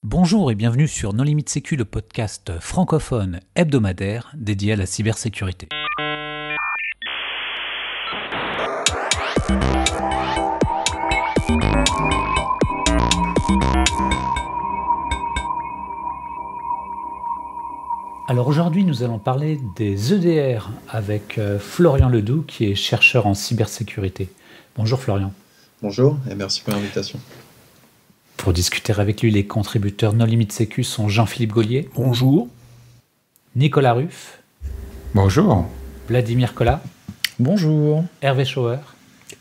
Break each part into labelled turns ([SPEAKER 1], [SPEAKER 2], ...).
[SPEAKER 1] Bonjour et bienvenue sur No Limit Sécu, le podcast francophone hebdomadaire dédié à la cybersécurité. Alors aujourd'hui, nous allons parler des EDR avec Florian Ledoux, qui est chercheur en cybersécurité. Bonjour Florian.
[SPEAKER 2] Bonjour et merci pour l'invitation.
[SPEAKER 1] Pour discuter avec lui, les contributeurs No Limit Sécu sont Jean-Philippe Gaulier.
[SPEAKER 3] Bonjour.
[SPEAKER 1] Nicolas Ruff.
[SPEAKER 3] Bonjour.
[SPEAKER 1] Vladimir Collat.
[SPEAKER 4] Bonjour.
[SPEAKER 1] Hervé Schauer.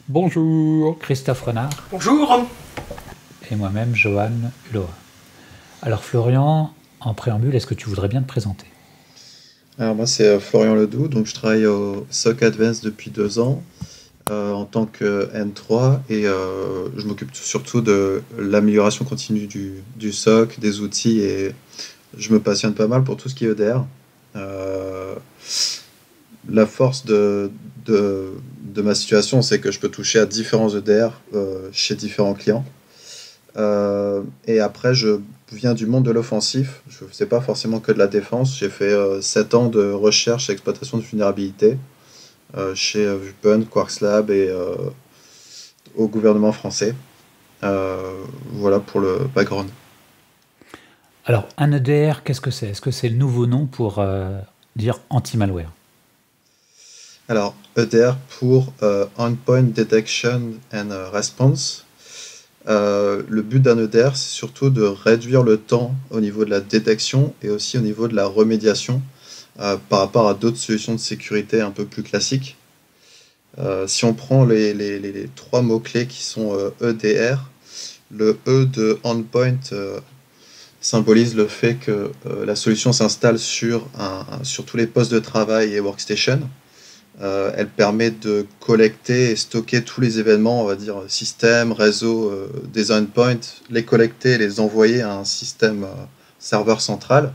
[SPEAKER 3] Bonjour.
[SPEAKER 1] Christophe Renard.
[SPEAKER 5] Bonjour.
[SPEAKER 1] Et moi-même, Johan Loa. Alors Florian, en préambule, est-ce que tu voudrais bien te présenter ?
[SPEAKER 2] Alors moi c'est Florian Ledoux, donc je travaille au SOC Advanced depuis 2 ans en tant que N3 et je m'occupe surtout de l'amélioration continue du SOC, des outils et je me passionne pas mal pour tout ce qui est EDR. La force de ma situation, c'est que je peux toucher à différents EDR chez différents clients. Et après, je viens du monde de l'offensif. Je ne fais pas forcément que de la défense. J'ai fait 7 ans de recherche et exploitation de vulnérabilité chez Vupen, Quarks Lab et au gouvernement français. Voilà pour le background.
[SPEAKER 1] Alors, un EDR, qu'est-ce que c'est ? Est-ce que c'est le nouveau nom pour dire anti-malware ?
[SPEAKER 2] Alors, EDR pour Endpoint Detection and Response. Le but d'un EDR, c'est surtout de réduire le temps au niveau de la détection et aussi au niveau de la remédiation par rapport à d'autres solutions de sécurité un peu plus classiques. Si on prend les 3 mots-clés qui sont EDR, le E de Endpoint symbolise le fait que la solution s'installe sur tous les postes de travail et workstation. Elle permet de collecter et stocker tous les événements, on va dire système, réseau des endpoints, les collecter et les envoyer à un système serveur central.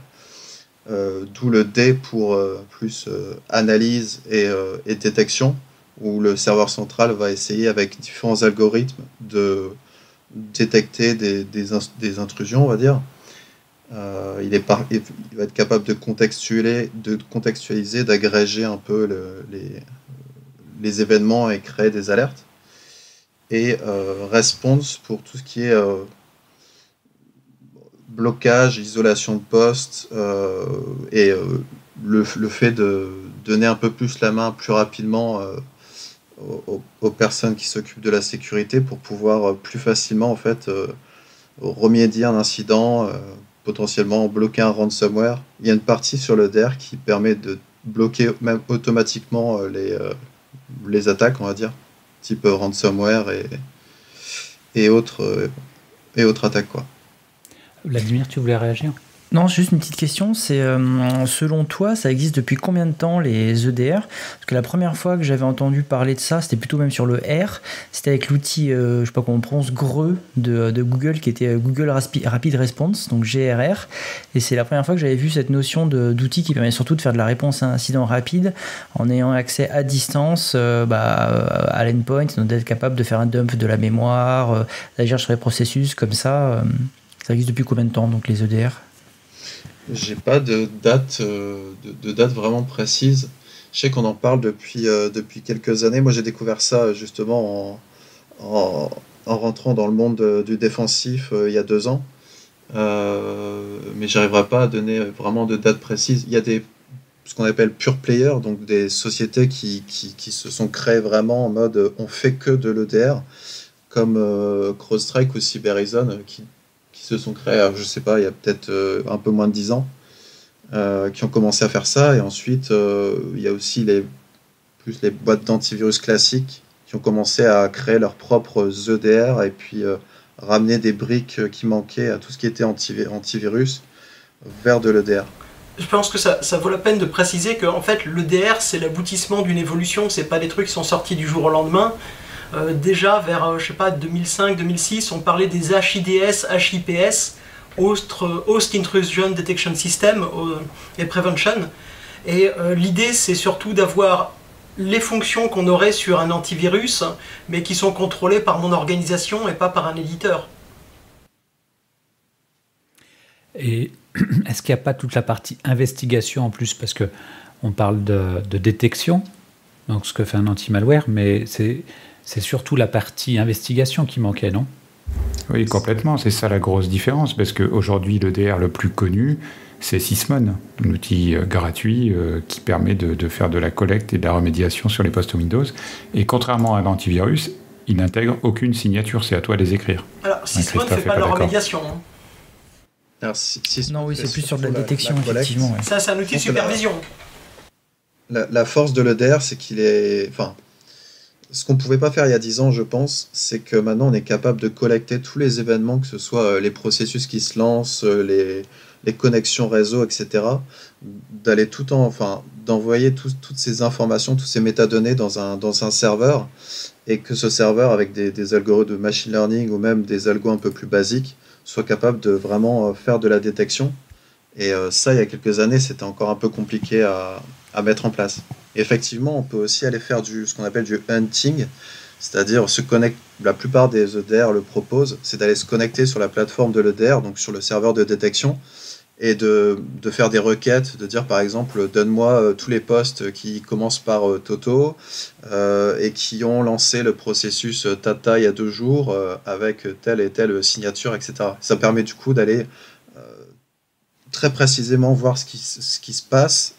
[SPEAKER 2] D'où le D pour plus analyse et détection, où le serveur central va essayer avec différents algorithmes de détecter des intrusions, on va dire. Il va être capable de contextualiser, d'agréger un peu les événements et créer des alertes. Et response pour tout ce qui est blocage, isolation de poste et le fait de donner un peu plus la main plus rapidement aux personnes qui s'occupent de la sécurité pour pouvoir plus facilement en fait remédier à un incident, potentiellement bloquer un ransomware. Il y a une partie sur le DR qui permet de bloquer même automatiquement les attaques, on va dire, type ransomware et autres attaques, quoi.
[SPEAKER 1] Vladimir, tu voulais réagir ?
[SPEAKER 4] Non, juste une petite question, c'est selon toi, ça existe depuis combien de temps les EDR ? Parce que la première fois que j'avais entendu parler de ça, c'était plutôt même sur le R, c'était avec l'outil, je sais pas comment on prononce, GRE de Google, qui était Google Rapid Response, donc GRR, et c'est la première fois que j'avais vu cette notion d'outil qui permet surtout de faire de la réponse à un incident rapide, en ayant accès à distance à l'endpoint, donc d'être capable de faire un dump de la mémoire, d'agir sur les processus comme ça. Ça existe depuis combien de temps, donc les EDR ?
[SPEAKER 2] J'ai pas de date vraiment précise. Je sais qu'on en parle depuis quelques années. Moi, j'ai découvert ça justement en rentrant dans le monde du défensif il y a 2 ans. Mais j'arriverai pas à donner vraiment de date précise. Il y a ce qu'on appelle pure players, donc des sociétés qui se sont créées vraiment en mode on fait que de l'EDR, comme CrowdStrike ou Cybereason qui se sont créés, je sais pas, il y a peut-être un peu moins de 10 ans, qui ont commencé à faire ça. Et ensuite, il y a aussi les boîtes d'antivirus classiques qui ont commencé à créer leurs propres EDR et puis ramener des briques qui manquaient à tout ce qui était antivirus vers de l'EDR.
[SPEAKER 5] Je pense que ça vaut la peine de préciser que en fait, l'EDR, c'est l'aboutissement d'une évolution, c'est pas des trucs qui sont sortis du jour au lendemain. Déjà vers, 2005-2006, on parlait des HIDS, HIPS, Host Intrusion Detection System et Prevention. Et l'idée, c'est surtout d'avoir les fonctions qu'on aurait sur un antivirus, mais qui sont contrôlées par mon organisation et pas par un éditeur.
[SPEAKER 1] Et est-ce qu'il n'y a pas toute la partie investigation en plus? Parce qu'on parle de détection, donc ce que fait un anti-malware, mais c'est surtout la partie investigation qui manquait, non?
[SPEAKER 3] Oui, complètement. C'est ça la grosse différence, parce qu'aujourd'hui, l'EDR le plus connu, c'est Sysmon, un outil gratuit qui permet de faire de la collecte et de la remédiation sur les postes Windows. Et contrairement à l'antivirus, il n'intègre aucune signature, c'est à toi de les écrire.
[SPEAKER 5] Alors, Sysmon ne fait pas de la remédiation. Hein.
[SPEAKER 2] Alors,
[SPEAKER 4] non, oui, c'est plus sur de la détection, effectivement. Ouais.
[SPEAKER 5] Ça, c'est un outil de supervision.
[SPEAKER 2] La force de l'EDR, c'est qu'il est... Enfin, ce qu'on ne pouvait pas faire il y a 10 ans, je pense, c'est que maintenant, on est capable de collecter tous les événements, que ce soit les processus qui se lancent, les connexions réseau, etc., d'aller d'envoyer toutes ces informations, toutes ces métadonnées dans un serveur, et que ce serveur, avec des algorithmes de machine learning ou même des algos un peu plus basiques, soit capable de vraiment faire de la détection. Et ça, il y a quelques années, c'était encore un peu compliqué à mettre en place. Et effectivement, on peut aussi aller faire ce qu'on appelle du hunting, c'est-à-dire la plupart des EDR le proposent, c'est d'aller se connecter sur la plateforme de l'EDR, donc sur le serveur de détection, et de faire des requêtes, de dire par exemple, donne-moi tous les postes qui commencent par Toto et qui ont lancé le processus Tata il y a 2 jours avec telle et telle signature, etc. Ça permet du coup d'aller très précisément voir ce qui se passe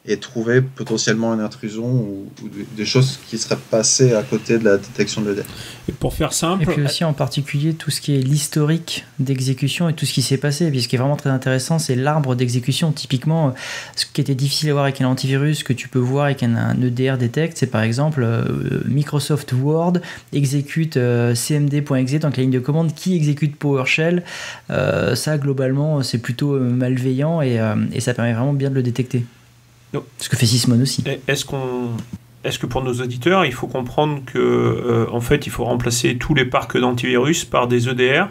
[SPEAKER 2] et trouver potentiellement une intrusion ou des choses qui seraient passées à côté de la détection de l'EDR.
[SPEAKER 6] Et pour faire simple...
[SPEAKER 4] Et puis aussi en particulier tout ce qui est l'historique d'exécution et tout ce qui s'est passé. Et puis ce qui est vraiment très intéressant, c'est l'arbre d'exécution. Typiquement, ce qui était difficile à voir avec un antivirus, que tu peux voir avec un EDR Detect, c'est par exemple Microsoft Word exécute cmd.exe, donc la ligne de commande qui exécute PowerShell. Ça, globalement, c'est plutôt malveillant et ça permet vraiment bien de le détecter. Ce que fait Sysmon aussi.
[SPEAKER 6] Est-ce que pour nos auditeurs, il faut comprendre que en fait, il faut remplacer tous les parcs d'antivirus par des EDR?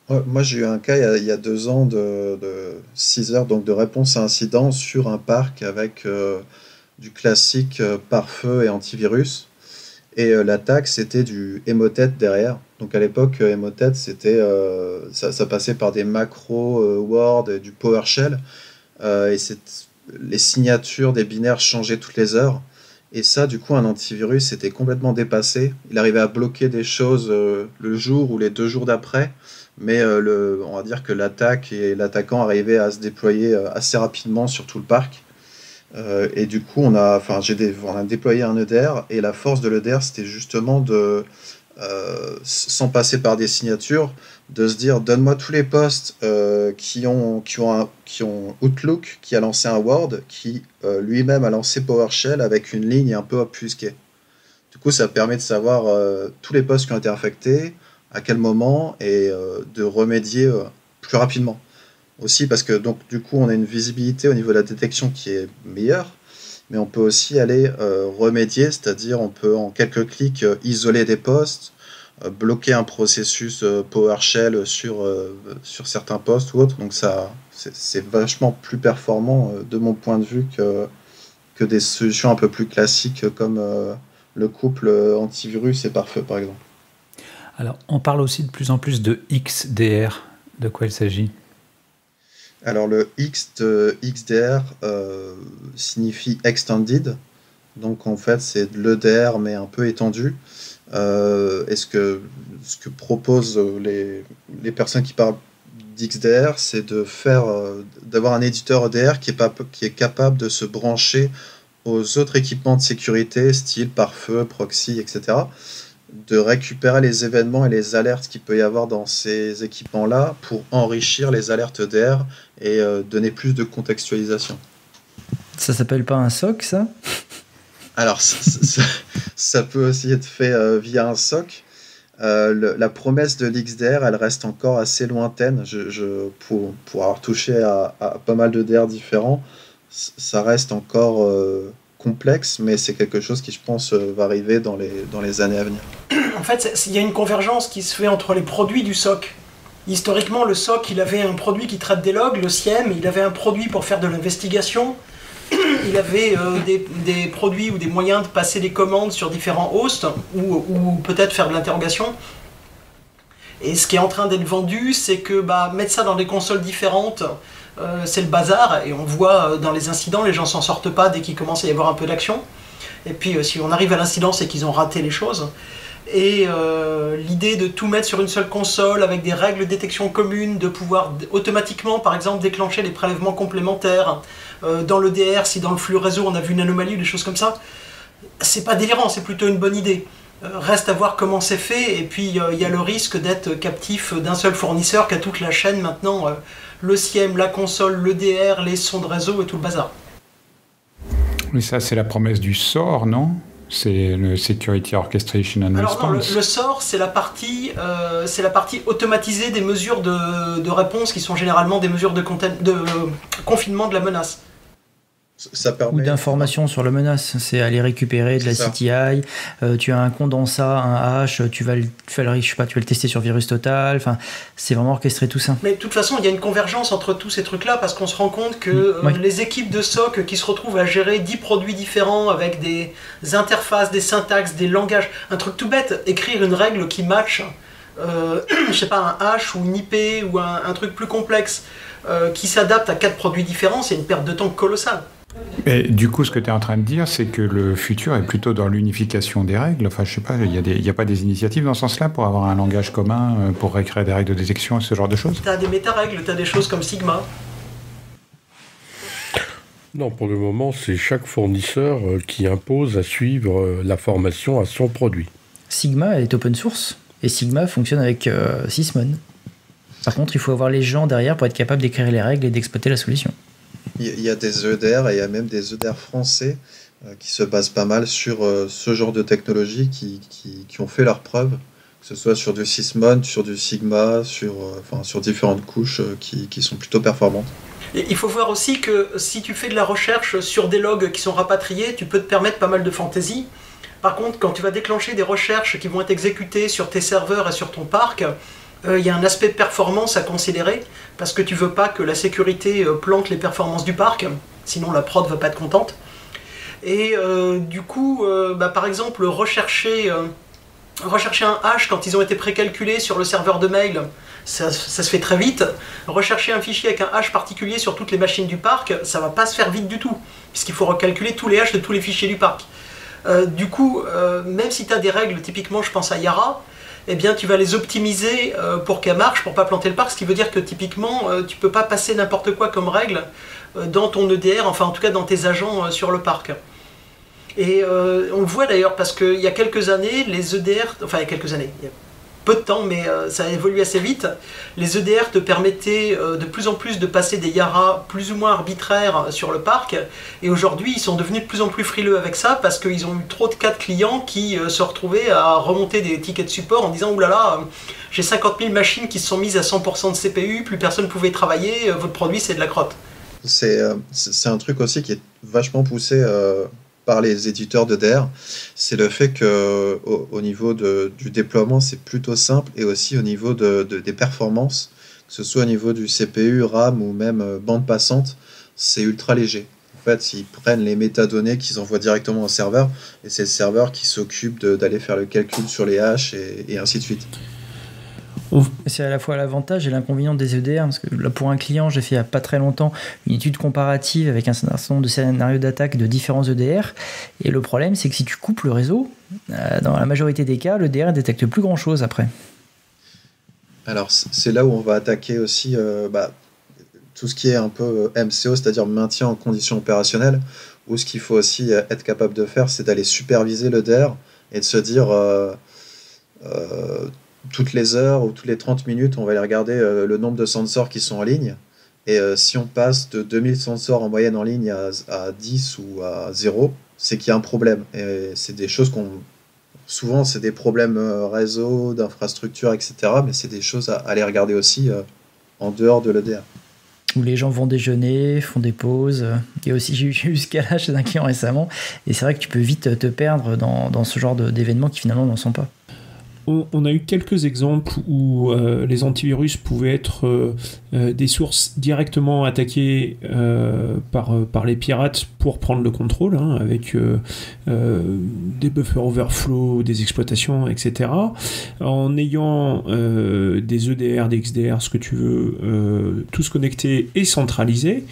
[SPEAKER 2] Ouais, moi, j'ai eu un cas il y a 2 ans de 6 heures donc de réponse à incident sur un parc avec du classique pare-feu et antivirus. Et l'attaque, c'était du Emotet derrière. Donc à l'époque, Emotet, c'était ça passait par des macros Word et du PowerShell. Et les signatures des binaires changeaient toutes les heures. Et ça, du coup, un antivirus était complètement dépassé. Il arrivait à bloquer des choses le jour ou les 2 jours d'après. Mais on va dire que l'attaque et l'attaquant arrivaient à se déployer assez rapidement sur tout le parc. Et du coup, on a déployé un EDR. Et la force de l'EDR, c'était justement sans passer par des signatures, de se dire donne-moi tous les postes qui ont Outlook qui a lancé un Word qui lui-même a lancé PowerShell avec une ligne un peu obfusquée. Du coup, ça permet de savoir tous les postes qui ont été infectés, à quel moment, et de remédier plus rapidement. Aussi parce que donc du coup, on a une visibilité au niveau de la détection qui est meilleure, mais on peut aussi aller remédier, c'est-à-dire on peut en quelques clics isoler des postes, bloquer un processus PowerShell sur certains postes ou autres. Donc ça, c'est vachement plus performant de mon point de vue que des solutions un peu plus classiques comme le couple antivirus et pare-feu par exemple.
[SPEAKER 1] Alors, on parle aussi de plus en plus de XDR. De quoi il s'agit ?
[SPEAKER 2] Alors le X de XDR signifie Extended, donc en fait c'est de l'EDR mais un peu étendu. Et ce que proposent les personnes qui parlent d'XDR, c'est d'avoir un éditeur EDR qui est capable de se brancher aux autres équipements de sécurité, style pare-feu, proxy, etc., de récupérer les événements et les alertes qu'il peut y avoir dans ces équipements-là pour enrichir les alertes EDR et donner plus de contextualisation.
[SPEAKER 4] Ça s'appelle pas un SOC, ça ?
[SPEAKER 2] Alors, ça peut aussi être fait via un SOC. La promesse de l'XDR, elle reste encore assez lointaine. Pour avoir touché à pas mal d'EDR différents, ça reste encore complexe, mais c'est quelque chose qui, je pense, va arriver dans les années à venir.
[SPEAKER 5] En fait, il y a une convergence qui se fait entre les produits du SOC. Historiquement, le SOC, il avait un produit qui traite des logs, le SIEM, il avait un produit pour faire de l'investigation, il avait des produits ou des moyens de passer des commandes sur différents hosts ou peut-être faire de l'interrogation. Et ce qui est en train d'être vendu, c'est que mettre ça dans des consoles différentes, c'est le bazar, et on voit dans les incidents, les gens s'en sortent pas dès qu'il commence à y avoir un peu d'action. Et puis si on arrive à l'incident, c'est qu'ils ont raté les choses. Et l'idée de tout mettre sur une seule console avec des règles de détection communes, de pouvoir automatiquement par exemple déclencher les prélèvements complémentaires dans l'EDR, si dans le flux réseau on a vu une anomalie ou des choses comme ça, c'est pas délirant, c'est plutôt une bonne idée. Reste à voir comment c'est fait, et puis il y a le risque d'être captif d'un seul fournisseur qui a toute la chaîne maintenant, le SIEM, la console, l'EDR, les sons de réseau et tout le bazar.
[SPEAKER 3] Oui, ça c'est la promesse du SOR, non ? C'est le Security Orchestration and Response.
[SPEAKER 5] Alors non, le SOR, c'est la partie automatisée des mesures de réponse qui sont généralement des mesures de confinement de la menace.
[SPEAKER 2] Ça permet...
[SPEAKER 4] Ou d'informations sur la menace, c'est aller récupérer de la CTI, tu as un condensat, un hash, tu vas le tester sur Virus Total, enfin, c'est vraiment orchestré tout ça.
[SPEAKER 5] Mais de toute façon, il y a une convergence entre tous ces trucs-là, parce qu'on se rend compte que les équipes de SOC qui se retrouvent à gérer 10 produits différents avec des interfaces, des syntaxes, des langages, un truc tout bête, écrire une règle qui match, je sais pas, un hash ou une IP ou un truc plus complexe qui s'adapte à 4 produits différents, c'est une perte de temps colossale.
[SPEAKER 3] Et du coup, ce que tu es en train de dire, c'est que le futur est plutôt dans l'unification des règles. Enfin, je sais pas, il y a pas des initiatives dans ce sens-là pour avoir un langage commun, pour récréer des règles de détection et ce genre de choses ?
[SPEAKER 5] Tu as des méta-règles, tu as des choses comme Sigma.
[SPEAKER 7] Non, pour le moment, c'est chaque fournisseur qui impose à suivre la formation à son produit.
[SPEAKER 4] Sigma est open source, et Sigma fonctionne avec Sysmon. Par contre, il faut avoir les gens derrière pour être capable d'écrire les règles et d'exploiter la solution.
[SPEAKER 2] Il y a des EDR et il y a même des EDR français qui se basent pas mal sur ce genre de technologie qui ont fait leurs preuves, que ce soit sur du Sysmon, sur du Sigma, sur différentes couches qui sont plutôt performantes.
[SPEAKER 5] Et il faut voir aussi que si tu fais de la recherche sur des logs qui sont rapatriés, tu peux te permettre pas mal de fantaisie. Par contre, quand tu vas déclencher des recherches qui vont être exécutées sur tes serveurs et sur ton parc, il y a un aspect de performance à considérer, parce que tu veux pas que la sécurité plante les performances du parc, sinon la prod va pas être contente. Et du coup, par exemple, rechercher un hash quand ils ont été précalculés sur le serveur de mail, ça se fait très vite. Rechercher un fichier avec un hash particulier sur toutes les machines du parc, ça va pas se faire vite du tout, puisqu'il faut recalculer tous les hashes de tous les fichiers du parc. Du coup, même si tu as des règles, typiquement je pense à Yara, eh bien tu vas les optimiser pour qu'elles marchent, pour pas planter le parc, ce qui veut dire que typiquement tu peux pas passer n'importe quoi comme règle dans ton EDR, enfin en tout cas dans tes agents sur le parc. Et on le voit d'ailleurs parce qu'il y a quelques années, les EDR, enfin il y a quelques années, il y a peu de temps, mais ça a évolué assez vite, les EDR te permettaient de plus en plus de passer des Yara plus ou moins arbitraires sur le parc, et aujourd'hui ils sont devenus de plus en plus frileux avec ça parce qu'ils ont eu trop de cas de clients qui se retrouvaient à remonter des tickets de support en disant « Oulala, j'ai 50 000 machines qui se sont mises à 100% de CPU, plus personne ne pouvait travailler, votre produit c'est de la crotte ». C'est
[SPEAKER 2] un truc aussi qui est vachement poussé par les éditeurs d'EDR, c'est le fait que au niveau du déploiement c'est plutôt simple, et aussi au niveau des performances, que ce soit au niveau du CPU, RAM ou même bande passante, c'est ultra léger. En fait, ils prennent les métadonnées qu'ils envoient directement au serveur, et c'est le serveur qui s'occupe d'aller faire le calcul sur les hashes et ainsi de suite.
[SPEAKER 4] C'est à la fois l'avantage et l'inconvénient des EDR, parce que là, pour un client, j'ai fait il n'y a pas très longtemps une étude comparative avec un certain nombre de scénarios d'attaque de différents EDR, et le problème c'est que si tu coupes le réseau, dans la majorité des cas, l'EDR ne détecte plus grand chose après.
[SPEAKER 2] Alors c'est là où on va attaquer aussi tout ce qui est un peu MCO, c'est-à-dire maintien en condition opérationnelle, où ce qu'il faut aussi être capable de faire, c'est d'aller superviser l'EDR et de se dire toutes les heures ou toutes les 30 minutes, on va aller regarder le nombre de sensors qui sont en ligne. Et si on passe de 2000 sensors en moyenne en ligne à 10 ou à 0, c'est qu'il y a un problème. Et c'est des choses souvent, c'est des problèmes réseau, d'infrastructure, etc. Mais c'est des choses à aller regarder aussi en dehors de l'EDR.
[SPEAKER 4] Où les gens vont déjeuner, font des pauses. Et aussi, j'ai eu ce cas-là chez un client récemment. Et c'est vrai que tu peux vite te perdre dans ce genre d'événements qui finalement n'en sont pas.
[SPEAKER 6] on a eu quelques exemples où les antivirus pouvaient être des sources directement attaquées par les pirates pour prendre le contrôle, hein, avec des buffer overflow, des exploitations, etc. En ayant des EDR, des XDR, ce que tu veux, tous connectés et centralisés.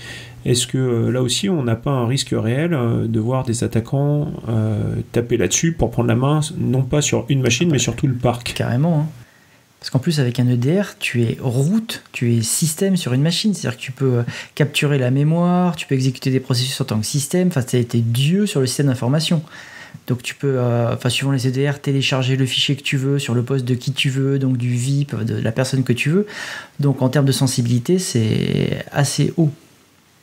[SPEAKER 6] Est-ce que là aussi on n'a pas un risque réel de voir des attaquants taper là-dessus pour prendre la main, non pas sur une machine mais sur tout le parc?
[SPEAKER 4] Carrément, hein. Parce qu'en plus avec un EDR, tu es root, tu es système sur une machine, c'est-à-dire que tu peux capturer la mémoire, tu peux exécuter des processus en tant que système, enfin t'es Dieu sur le système d'information. Donc tu peux, suivant les EDR, télécharger le fichier que tu veux sur le poste de qui tu veux, donc du VIP, de la personne que tu veux. Donc en termes de sensibilité, c'est assez haut.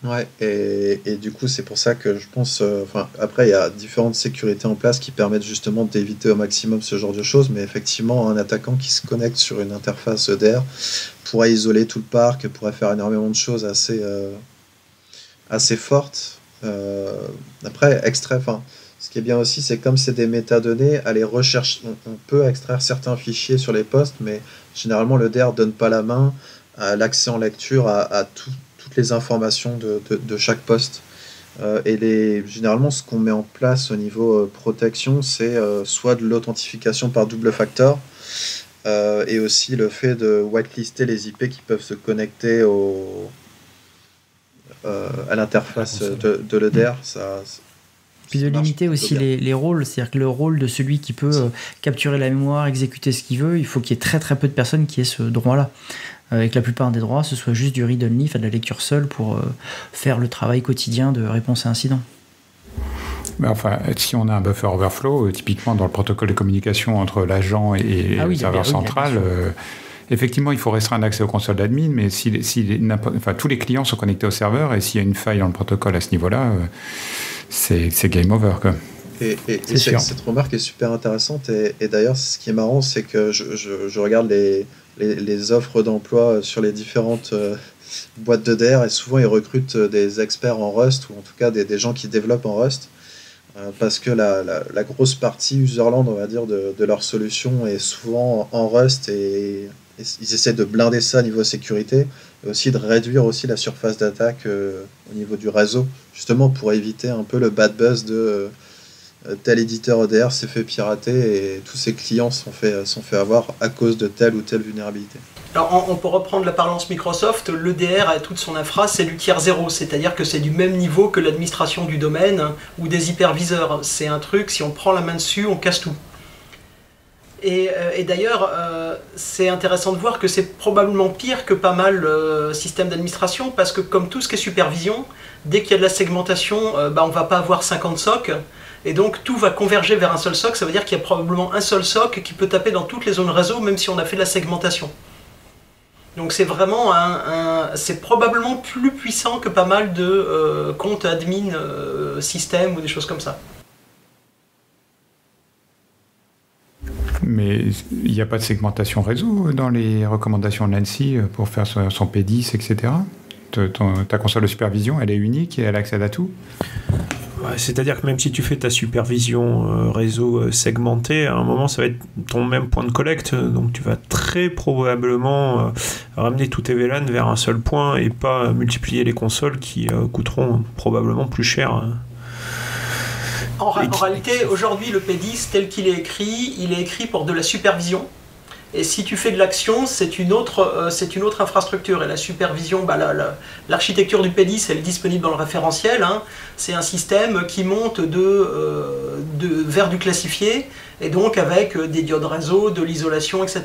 [SPEAKER 2] Ouais, et du coup, c'est pour ça que je pense. Après, il y a différentes sécurités en place qui permettent justement d'éviter au maximum ce genre de choses, mais effectivement, un attaquant qui se connecte sur une interface EDR pourrait isoler tout le parc, pourrait faire énormément de choses assez fortes. Après, ce qui est bien aussi, c'est comme c'est des métadonnées, aller rechercher. On peut extraire certains fichiers sur les postes, mais généralement, l'EDR ne donne pas la main à l'accès en lecture à toutes les informations de chaque poste. Généralement, ce qu'on met en place au niveau protection, c'est soit de l'authentification par double facteur, et aussi le fait de whitelister les IP qui peuvent se connecter à l'interface de l'EDR.
[SPEAKER 4] Puis de limiter aussi les rôles, c'est-à-dire que le rôle de celui qui peut capturer la mémoire, exécuter ce qu'il veut, il faut qu'il y ait très très peu de personnes qui aient ce droit-là. Avec la plupart des droits, ce soit juste du read-only, de la lecture seule pour faire le travail quotidien de réponse à incident.
[SPEAKER 3] Mais enfin, si on a un buffer overflow, typiquement dans le protocole de communication entre l'agent et le serveur central, effectivement, il faut restreindre l'accès aux consoles d'admin, mais tous les clients sont connectés au serveur, et s'il y a une faille dans le protocole à ce niveau-là, c'est game over, quoi.
[SPEAKER 2] Et cette remarque est super intéressante, et d'ailleurs, ce qui est marrant, c'est que je regarde les offres d'emploi sur les différentes boîtes d'EDR, et souvent ils recrutent des experts en Rust, ou en tout cas des gens qui développent en Rust, parce que la grosse partie userland, on va dire, de leur solution est souvent en Rust, et ils essaient de blinder ça au niveau sécurité, et aussi de réduire aussi la surface d'attaque au niveau du réseau, justement pour éviter un peu le bad buzz de tel éditeur EDR s'est fait pirater et tous ses clients sont fait avoir à cause de telle ou telle vulnérabilité.
[SPEAKER 5] Alors on peut reprendre la parlance Microsoft, l'EDR et toute son infra, c'est du tiers zéro, c'est-à-dire que c'est du même niveau que l'administration du domaine ou des hyperviseurs. C'est un truc, si on prend la main dessus, on casse tout. Et d'ailleurs, c'est intéressant de voir que c'est probablement pire que pas mal le système d'administration, parce que comme tout ce qui est supervision, dès qu'il y a de la segmentation, on ne va pas avoir 50 SOC. Et donc tout va converger vers un seul SOC, ça veut dire qu'il y a probablement un seul SOC qui peut taper dans toutes les zones réseau, même si on a fait de la segmentation. Donc c'est vraiment c'est probablement plus puissant que pas mal de comptes admin système ou des choses comme ça.
[SPEAKER 3] Mais il n'y a pas de segmentation réseau dans les recommandations de l'ANSSI pour faire son P10, etc. Ta console de supervision, elle est unique et elle accède à tout.
[SPEAKER 6] Ouais, c'est-à-dire que même si tu fais ta supervision réseau segmentée, à un moment ça va être ton même point de collecte, donc tu vas très probablement ramener tous tes VLAN vers un seul point et pas multiplier les consoles qui coûteront probablement plus cher.
[SPEAKER 5] En réalité, aujourd'hui, le P10 tel qu'il est écrit pour de la supervision. Et si tu fais de l'action, c'est une autre infrastructure. Et la supervision, l'architecture du P10, elle est disponible dans le référentiel. Hein. C'est un système qui monte vers du classifié, et donc avec des diodes réseau, de l'isolation, etc.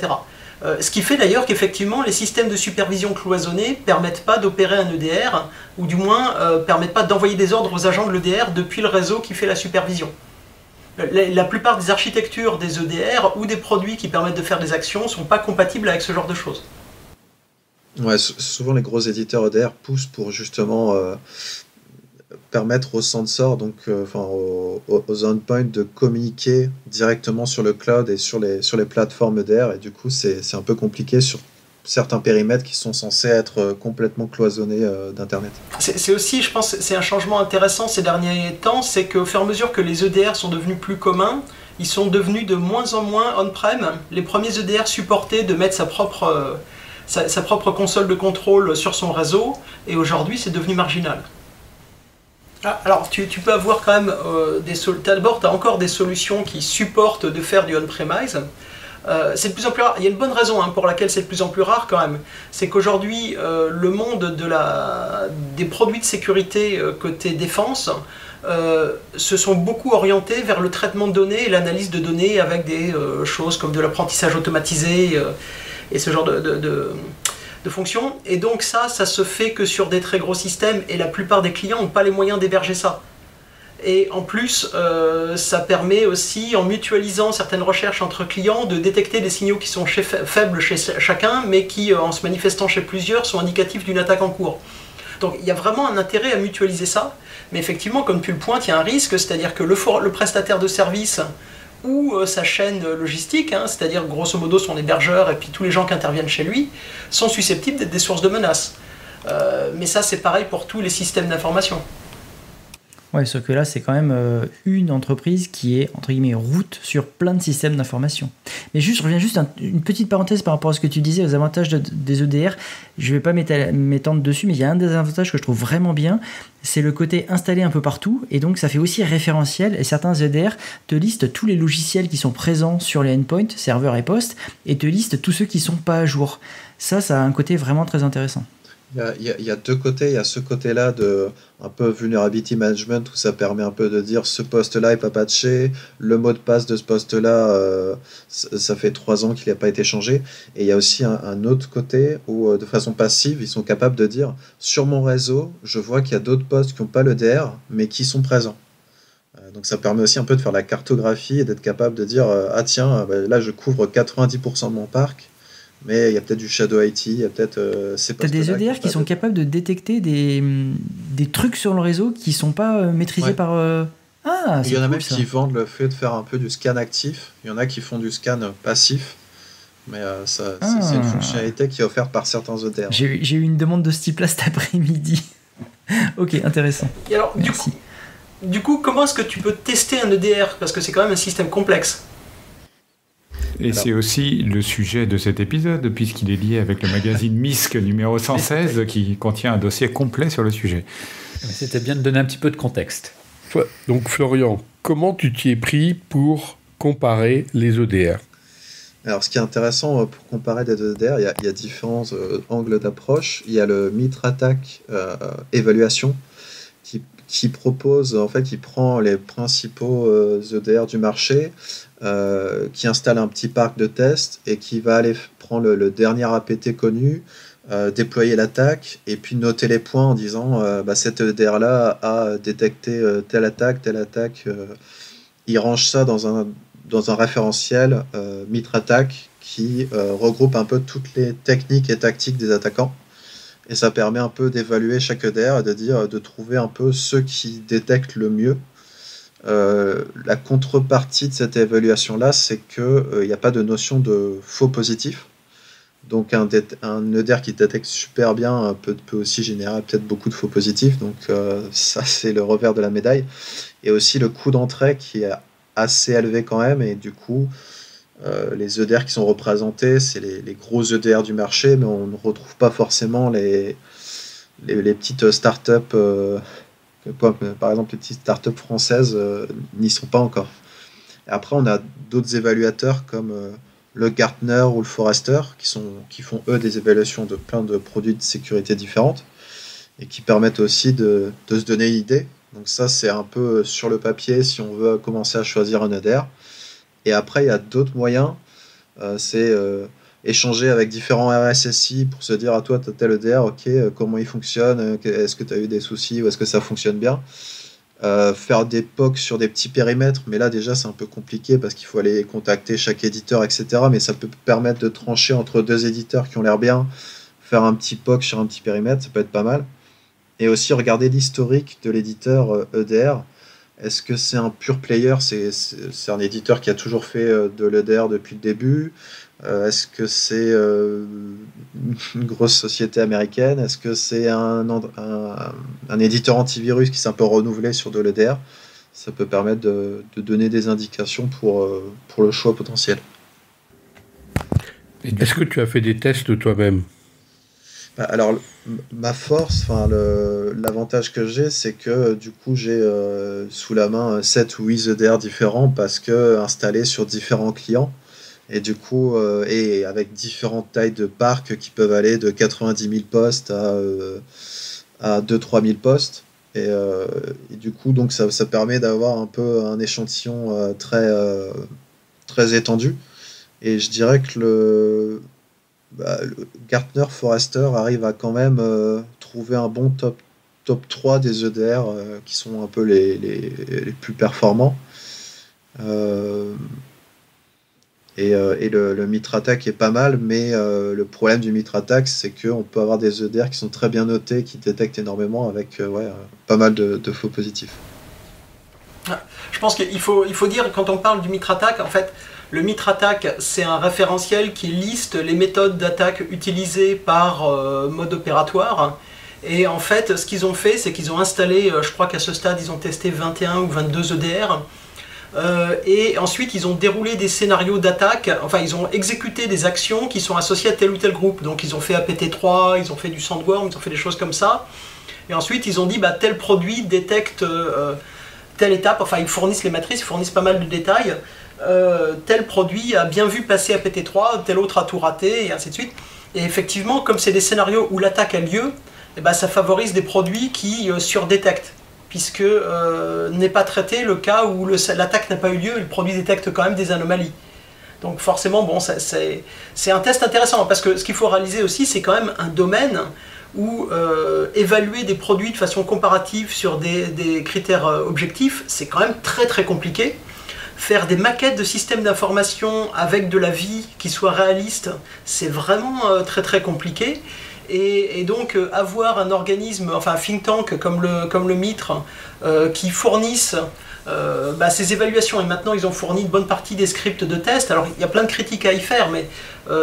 [SPEAKER 5] Ce qui fait d'ailleurs qu'effectivement, les systèmes de supervision cloisonnés ne permettent pas d'opérer un EDR, ou du moins ne permettent pas d'envoyer des ordres aux agents de l'EDR depuis le réseau qui fait la supervision. La plupart des architectures des EDR ou des produits qui permettent de faire des actions ne sont pas compatibles avec ce genre de choses.
[SPEAKER 2] Ouais, souvent les gros éditeurs EDR poussent pour justement permettre aux sensors, donc aux endpoints, de communiquer directement sur le cloud et sur les plateformes EDR, et du coup c'est un peu compliqué sur certains périmètres qui sont censés être complètement cloisonnés d'Internet.
[SPEAKER 5] C'est aussi, je pense, c'est un changement intéressant ces derniers temps, c'est qu'au fur et à mesure que les EDR sont devenus plus communs, ils sont devenus de moins en moins on-prem. Les premiers EDR supportaient de mettre sa propre console de contrôle sur son réseau, et aujourd'hui c'est devenu marginal. Alors tu peux avoir quand même d'abord tu as encore des solutions qui supportent de faire du on-premise. C'est de plus en plus rare. Il y a une bonne raison pour laquelle c'est de plus en plus rare quand même. C'est qu'aujourd'hui, le monde des produits de sécurité côté défense se sont beaucoup orientés vers le traitement de données et l'analyse de données avec des choses comme de l'apprentissage automatisé et ce genre de fonctions. Et donc ça se fait que sur des très gros systèmes, et la plupart des clients n'ont pas les moyens d'héberger ça. Et en plus, ça permet aussi, en mutualisant certaines recherches entre clients, de détecter des signaux qui sont faibles chez chacun, mais qui, en se manifestant chez plusieurs, sont indicatifs d'une attaque en cours. Donc il y a vraiment un intérêt à mutualiser ça, mais effectivement, comme tu le pointes, il y a un risque, c'est-à-dire que le prestataire de service ou sa chaîne logistique, c'est-à-dire grosso modo son hébergeur et puis tous les gens qui interviennent chez lui, sont susceptibles d'être des sources de menaces. Mais ça, c'est pareil pour tous les systèmes d'information.
[SPEAKER 4] Ouais, sauf que là, c'est quand même une entreprise qui est, entre guillemets, route sur plein de systèmes d'information. Mais je reviens juste une petite parenthèse par rapport à ce que tu disais, aux avantages des EDR. Je ne vais pas m'étendre dessus, mais il y a un des avantages que je trouve vraiment bien, c'est le côté installé un peu partout, et donc ça fait aussi référentiel, et certains EDR te listent tous les logiciels qui sont présents sur les endpoints, serveurs et postes, et te listent tous ceux qui ne sont pas à jour. Ça a un côté vraiment très intéressant.
[SPEAKER 2] Il y a deux côtés. Il y a ce côté-là de un peu vulnerability management où ça permet un peu de dire ce poste-là n'est pas patché, le mot de passe de ce poste-là, ça fait 3 ans qu'il n'a pas été changé. Et il y a aussi un autre côté où, de façon passive, ils sont capables de dire sur mon réseau, je vois qu'il y a d'autres postes qui n'ont pas le DR, mais qui sont présents. Donc ça permet aussi un peu de faire la cartographie et d'être capable de dire ah tiens, là je couvre 90% de mon parc. Mais il y a peut-être du Shadow IT, il y a peut-être ces postes-là.
[SPEAKER 4] Tu as des EDR qui sont capables de détecter des trucs sur le réseau qui ne sont pas maîtrisés par... Ah,
[SPEAKER 2] il y en a
[SPEAKER 4] cool,
[SPEAKER 2] même
[SPEAKER 4] ça.
[SPEAKER 2] qui vendent le fait de faire un peu du scan actif. Il y en a qui font du scan passif. Mais c'est une fonctionnalité qui est offerte par certains EDR.
[SPEAKER 4] J'ai eu une demande de ce type-là cet après-midi. Ok, intéressant.
[SPEAKER 5] Et alors,
[SPEAKER 4] merci.
[SPEAKER 5] Du coup, comment est-ce que tu peux tester un EDR? Parce que c'est quand même un système complexe.
[SPEAKER 3] Et c'est aussi le sujet de cet épisode, puisqu'il est lié avec le magazine MISC numéro 116, qui contient un dossier complet sur le sujet.
[SPEAKER 1] C'était bien de donner un petit peu de contexte.
[SPEAKER 7] Donc Florian, comment tu t'y es pris pour comparer les EDR?
[SPEAKER 2] Alors, ce qui est intéressant pour comparer les EDR, il y a différents angles d'approche. Il y a le MITRE ATT&CK évaluation qui propose, en fait, qui prend les principaux EDR du marché, qui installe un petit parc de tests et qui va aller prendre le dernier APT connu, déployer l'attaque et puis noter les points en disant cet EDR-là a détecté telle attaque. Il range ça dans un référentiel MITRE ATT&CK qui regroupe un peu toutes les techniques et tactiques des attaquants. Et ça permet un peu d'évaluer chaque EDR et de trouver un peu ceux qui détectent le mieux. La contrepartie de cette évaluation-là, c'est qu'il n'y a pas de notion de faux positif. Donc un EDR qui détecte super bien peut aussi générer peut-être beaucoup de faux positifs. Donc ça, c'est le revers de la médaille. Et aussi le coût d'entrée qui est assez élevé quand même. Et du coup, les EDR qui sont représentés, c'est les gros EDR du marché, mais on ne retrouve pas forcément les petites startups. Par exemple, les petites startups françaises n'y sont pas encore. Et après, on a d'autres évaluateurs comme le Gartner ou le Forrester qui font eux des évaluations de plein de produits de sécurité différentes et qui permettent aussi de se donner une idée. Donc ça, c'est un peu sur le papier si on veut commencer à choisir un EDR. Et après, il y a d'autres moyens. C'est échanger avec différents RSSI pour se dire, toi, tu as tel EDR, ok, comment il fonctionne, est-ce que tu as eu des soucis ou est-ce que ça fonctionne bien. Faire des POC sur des petits périmètres, mais là, déjà, c'est un peu compliqué parce qu'il faut aller contacter chaque éditeur, etc. Mais ça peut permettre de trancher entre deux éditeurs qui ont l'air bien, faire un petit POC sur un petit périmètre, ça peut être pas mal. Et aussi regarder l'historique de l'éditeur EDR. Est-ce que c'est un pure player, c'est un éditeur qui a toujours fait de l'EDR depuis le début? Est-ce que c'est une grosse société américaine? Est-ce que c'est un éditeur antivirus qui s'est un peu renouvelé sur de l'EDR? ça peut permettre de donner des indications pour le choix potentiel.
[SPEAKER 7] Est-ce que tu as fait des tests toi-même?
[SPEAKER 2] Alors, ma force, l'avantage que j'ai, c'est que du coup, j'ai sous la main 7 ou 8 EDR différents parce que installés sur différents clients. Et du coup, et avec différentes tailles de parcs qui peuvent aller de 90 000 postes à 2-3 000 postes. Et du coup, donc, ça permet d'avoir un peu un échantillon très étendu. Et je dirais que le Gartner Forrester arrive à quand même trouver un bon top 3 des EDR qui sont un peu les plus performants. Et le Mitre Attack est pas mal, mais le problème du Mitre Attack, c'est qu'on peut avoir des EDR qui sont très bien notés, qui détectent énormément avec pas mal de faux positifs.
[SPEAKER 5] Je pense qu'il faut dire, quand on parle du Mitre Attack, en fait, le Mitre Attack, c'est un référentiel qui liste les méthodes d'attaque utilisées par mode opératoire. Et en fait, ce qu'ils ont fait, c'est qu'ils ont installé, je crois qu'à ce stade, ils ont testé 21 ou 22 EDR. Et ensuite, ils ont déroulé des scénarios d'attaque, enfin, ils ont exécuté des actions qui sont associées à tel ou tel groupe. Donc, ils ont fait APT3, ils ont fait du Sandworm, ils ont fait des choses comme ça. Et ensuite, ils ont dit, tel produit détecte telle étape, enfin, ils fournissent les matrices, ils fournissent pas mal de détails. Tel produit a bien vu passer APT3, tel autre a tout raté, et ainsi de suite. Et effectivement, comme c'est des scénarios où l'attaque a lieu, ça favorise des produits qui surdétectent, puisque n'est pas traité le cas où l'attaque n'a pas eu lieu et le produit détecte quand même des anomalies. Donc forcément, c'est un test intéressant, parce que ce qu'il faut réaliser aussi, c'est quand même un domaine où évaluer des produits de façon comparative sur des critères objectifs, c'est quand même très très compliqué. Faire des maquettes de systèmes d'information avec de la vie qui soit réaliste, c'est vraiment très très compliqué. Et donc avoir un organisme, enfin un think tank comme le Mitre, qui fournissent ces évaluations, et maintenant ils ont fourni une bonne partie des scripts de test. Alors il y a plein de critiques à y faire, mais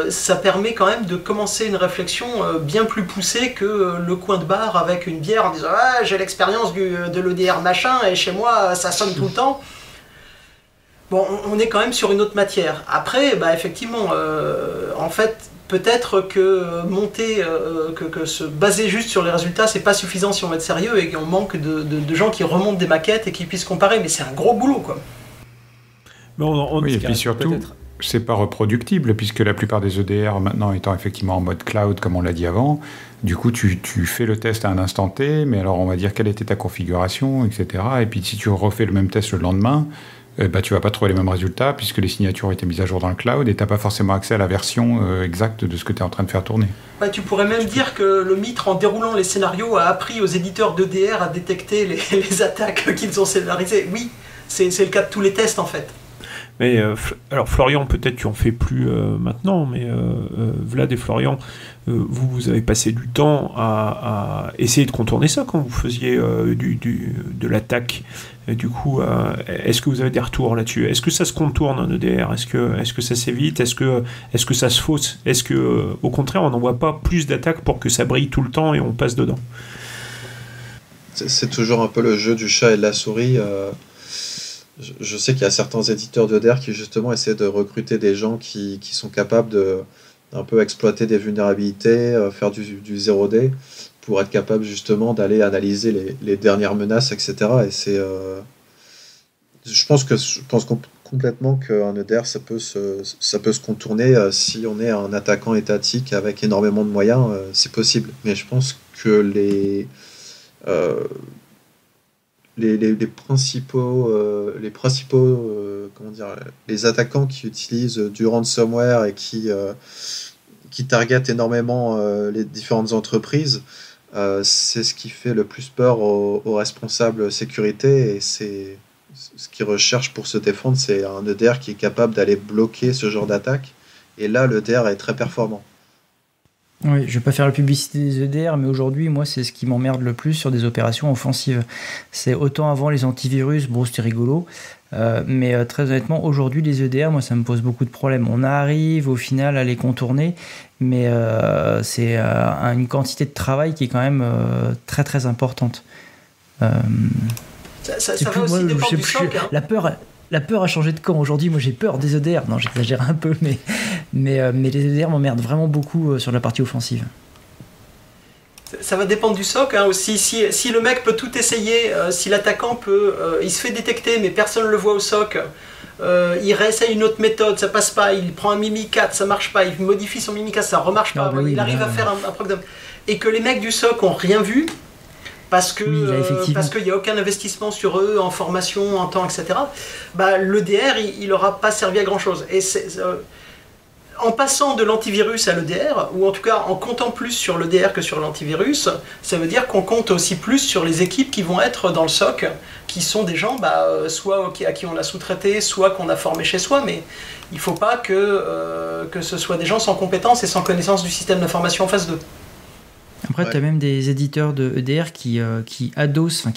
[SPEAKER 5] ça permet quand même de commencer une réflexion bien plus poussée que le coin de bar avec une bière en disant « Ah, j'ai l'expérience de l'EDR machin, et chez moi ça sonne tout le temps ». Bon, on est quand même sur une autre matière. Après, effectivement, en fait, peut-être que que se baser juste sur les résultats, c'est pas suffisant si on veut être sérieux, et qu'on manque de gens qui remontent des maquettes et qui puissent comparer, mais c'est un gros boulot, quoi.
[SPEAKER 3] Oui, et puis surtout, c'est pas reproductible, puisque la plupart des EDR, maintenant étant effectivement en mode cloud, comme on l'a dit avant, du coup, tu fais le test à un instant T, mais alors on va dire quelle était ta configuration, etc. Et puis si tu refais le même test le lendemain, tu vas pas trouver les mêmes résultats, puisque les signatures ont été mises à jour dans le cloud, et tu n'as pas forcément accès à la version exacte de ce que tu es en train de faire tourner.
[SPEAKER 5] Tu pourrais même dire que le Mitre, en déroulant les scénarios, a appris aux éditeurs d'EDR à détecter les attaques qu'ils ont scénarisées. Oui, c'est le cas de tous les tests, en fait.
[SPEAKER 6] Mais alors Florian, peut-être tu en fais plus maintenant, mais Vlad et Florian, vous avez passé du temps à essayer de contourner ça quand vous faisiez de l'attaque. Et du coup, est-ce que vous avez des retours là-dessus? Est-ce que ça se contourne un EDR? Est-ce que ça s'évite? Est-ce que ça se fausse? Est-ce que, au contraire, on n'envoie pas plus d'attaques pour que ça brille tout le temps et on passe dedans?
[SPEAKER 2] C'est toujours un peu le jeu du chat et de la souris. Je sais qu'il y a certains éditeurs d'EDR qui justement essaient de recruter des gens qui sont capables d'un peu exploiter des vulnérabilités, faire du 0D, pour être capable justement d'aller analyser les dernières menaces, etc. Et je pense complètement qu'un EDR, ça peut se contourner si on est un attaquant étatique avec énormément de moyens, c'est possible. Mais je pense que les attaquants qui utilisent du ransomware et qui targetent énormément les différentes entreprises, c'est ce qui fait le plus peur aux responsables sécurité, et c'est ce qu'ils recherchent pour se défendre, c'est un EDR qui est capable d'aller bloquer ce genre d'attaque, et là l'EDR est très performant.
[SPEAKER 4] Oui, je vais pas faire la publicité des EDR, mais aujourd'hui, moi, c'est ce qui m'emmerde le plus sur des opérations offensives. C'est autant avant les antivirus, bon, c'était rigolo, mais très honnêtement, aujourd'hui, les EDR, moi, ça me pose beaucoup de problèmes. On arrive au final à les contourner, mais c'est une quantité de travail qui est quand même très très importante.
[SPEAKER 5] Ça va aussi dépendre du SOC. Hein.
[SPEAKER 4] La peur a changé de camp. Aujourd'hui, moi j'ai peur des EDR. Non, j'exagère un peu, mais les EDR m'emmerdent vraiment beaucoup sur la partie offensive.
[SPEAKER 5] Ça va dépendre du SOC hein, aussi. Si le mec peut tout essayer, si l'attaquant peut, il se fait détecter, mais personne ne le voit au SOC, il réessaye une autre méthode, ça passe pas, il prend un Mimikatz, ça marche pas, il modifie son Mimikatz, ça remarche pas, il arrive à faire un proc et que les mecs du SOC ont rien vu. Parce qu'il n'y a aucun investissement sur eux en formation, en temps, etc. Bah, l'EDR, il n'aura pas servi à grand chose. Et en passant de l'antivirus à l'EDR, ou en tout cas en comptant plus sur l'EDR que sur l'antivirus, ça veut dire qu'on compte aussi plus sur les équipes qui vont être dans le SOC, qui sont des gens soit à qui on a sous-traité, soit qu'on a formé chez soi, mais il ne faut pas que ce soit des gens sans compétences et sans connaissance du système d'information en phase 2.
[SPEAKER 4] Après, tu as même des éditeurs de EDR qui